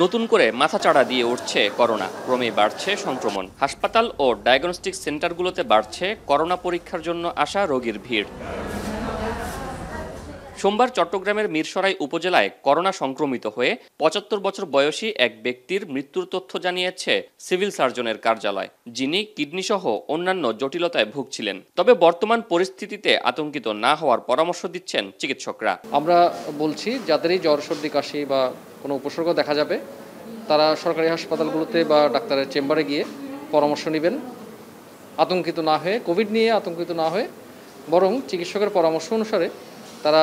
নতুন করে মাথাচাড়া দিয়ে উঠছে করোনা, ক্রমেই বাড়ছে সংক্রমণ। হাসপাতাল ও ডায়াগনস্টিক সেন্টারগুলোতে বাড়ছে করোনা পরীক্ষার জন্য আসা রোগীর ভিড়। সোমবার চট্টগ্রামের মিরসরাই উপজেলায় করোনা সংক্রমিত হয়ে ৭৫ বছর বয়সী এক ব্যক্তির মৃত্যুর তথ্য জানিয়েছে সিভিল সার্জনের কার্যালয়, যিনি কিডনিসহ অন্যান্য জটিলতায় ভুগছিলেন। তবে বর্তমান পরিস্থিতিতে আতঙ্কিত না হওয়ার পরামর্শ দিচ্ছেন চিকিৎসকরা। আমরা বলছি যাদেরই জ্বর, সর্দি, কাশি বা কোনো উপসর্গ দেখা যাবে তারা সরকারি হাসপাতালগুলোতে বা ডাক্তারের চেম্বারে গিয়ে পরামর্শ নেবেন। আতঙ্কিত না হয়ে, কোভিড নিয়ে আতঙ্কিত না হয়ে বরং চিকিৎসকের পরামর্শ অনুসারে তারা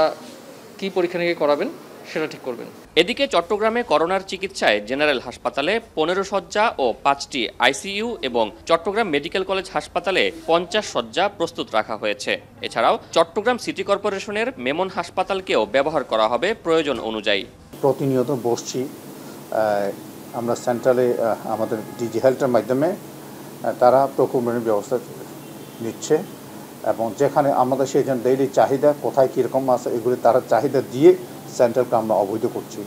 কি পরীক্ষা নিরীক্ষা করাবেন সেটা ঠিক করবেন। এদিকে চট্টগ্রামে করোনার চিকিৎসায় জেনারেল হাসপাতালে ১৫ শয্যা ও ৫টি আইসিইউ এবং চট্টগ্রাম মেডিকেল কলেজ হাসপাতালে ৫০ শয্যা প্রস্তুত রাখা হয়েছে। এছাড়াও চট্টগ্রাম সিটি কর্পোরেশনের মেমন হাসপাতালকেও ব্যবহার করা হবে প্রয়োজন অনুযায়ী। প্রতিনিয়ত বসছি আমরা সেন্ট্রালে আমাদের ডিজি হেলথের মাধ্যমে তারা প্রকুরমেন্টের ব্যবস্থা নিচ্ছে এবং যেখানে আমাদের সেই জন্য ডেইলি চাহিদা কোথায় কীরকম আছে এগুলি তারা চাহিদা দিয়ে সেন্ট্রালকে আমরা অবৈধ করছি,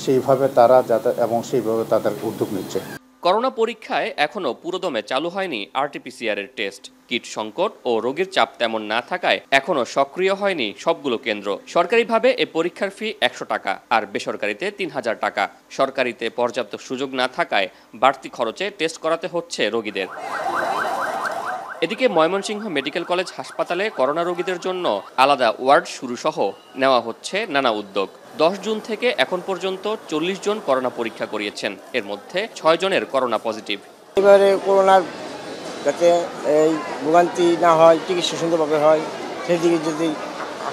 সেইভাবে তারা যাতে এবং সেইভাবে তাদের উদ্যোগ নিচ্ছে। করোনা পরীক্ষায় এখনও পুরোদমে চালু হয়নি আরটিপিসিআর এর টেস্ট। কিট সংকট ও রোগীর চাপ তেমন না থাকায় এখনও সক্রিয় হয়নি সবগুলো কেন্দ্র। সরকারিভাবে এ পরীক্ষার ফি ১০০ টাকা আর বেসরকারিতে ৩,০০০ টাকা। সরকারিতে পর্যাপ্ত সুযোগ না থাকায় বাড়তি খরচে টেস্ট করাতে হচ্ছে রোগীদের। এদিকে ময়মনসিংহ মেডিকেল কলেজ হাসপাতালে করোনা রোগীদের জন্য আলাদা ওয়ার্ড শুরু সহ নেওয়া হচ্ছে নানা উদ্যোগ। ১০ জুন থেকে এখন পর্যন্ত ৪০ জন করোনা পরীক্ষা করিয়েছেন, এর মধ্যে ৬ জনের করোনা পজিটিভ। এবারে করোনার যাতে এই ভোগান্তি না হয়, চিকিৎসা সুন্দরভাবে হয় সেদিকে যদি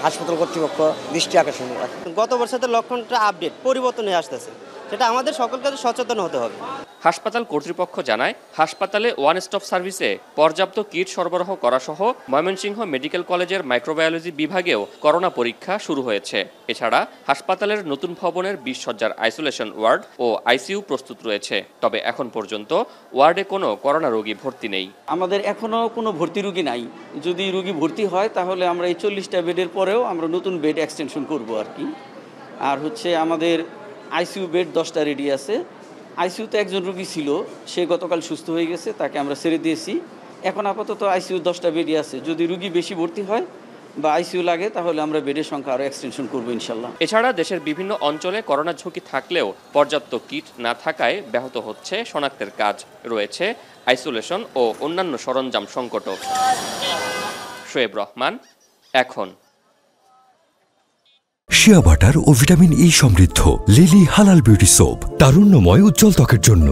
হাসপাতাল কর্তৃপক্ষ দৃষ্টি আকর্ষণ করে। গত বছরের লক্ষণটা আপডেট পরিবর্তন হয়ে আসতেছে, সেটা আমাদের সকলকে সচেতন হতে হবে। হাসপাতাল কর্তৃপক্ষ জানায় হাসপাতালে ওয়ান স্টপ সার্ভিসে পর্যাপ্ত কিট সরবরাহ করা সহ ময়মনসিংহ মেডিকেল কলেজের মাইক্রোবায়োলজি বিভাগেও করোনা পরীক্ষা শুরু হয়েছে। এছাড়া হাসপাতালের নতুন ভবনের ২০ শয্যার আইসোলেশন ওয়ার্ড ও আইসিইউ প্রস্তুত রয়েছে। তবে এখন পর্যন্ত ওয়ার্ডে কোনো করোনা রোগী ভর্তি নেই। আমাদের এখনো কোনো ভর্তি রোগী নাই। যদি রোগী ভর্তি হয় তাহলে আমরা এই ৪০টা বেডের পরেও আমরা নতুন বেড এক্সটেনশন করব আর কি। আর আমাদের আইসিইউ বেড 10টা রেডি আছে। আইসিইউতে একজন রোগী ছিল, সে গতকাল সুস্থ হয়ে গেছে, তাকে আমরা ছেড়ে দিয়েছি। এখন আপাতত আইসিইউ 10টা বেডই আছে। যদি রোগী বেশি ভর্তি হয় বা আইসিইউ লাগে তাহলে আমরা বেডের সংখ্যা আরও এক্সটেনশন করবো ইনশাল্লাহ। এছাড়া দেশের বিভিন্ন অঞ্চলে করোনা ঝুঁকি থাকলেও পর্যাপ্ত কিট না থাকায় ব্যাহত হচ্ছে শনাক্তের কাজ। রয়েছে আইসোলেশন ও অন্যান্য সরঞ্জাম সংকটও। শোয়েব রহমান, এখন। শিয়া বাটার ও ভিটামিন ই সমৃদ্ধ লিলি হালাল বিউটি সোপ, তারুণ্যময় উজ্জ্বল ত্বকের জন্য।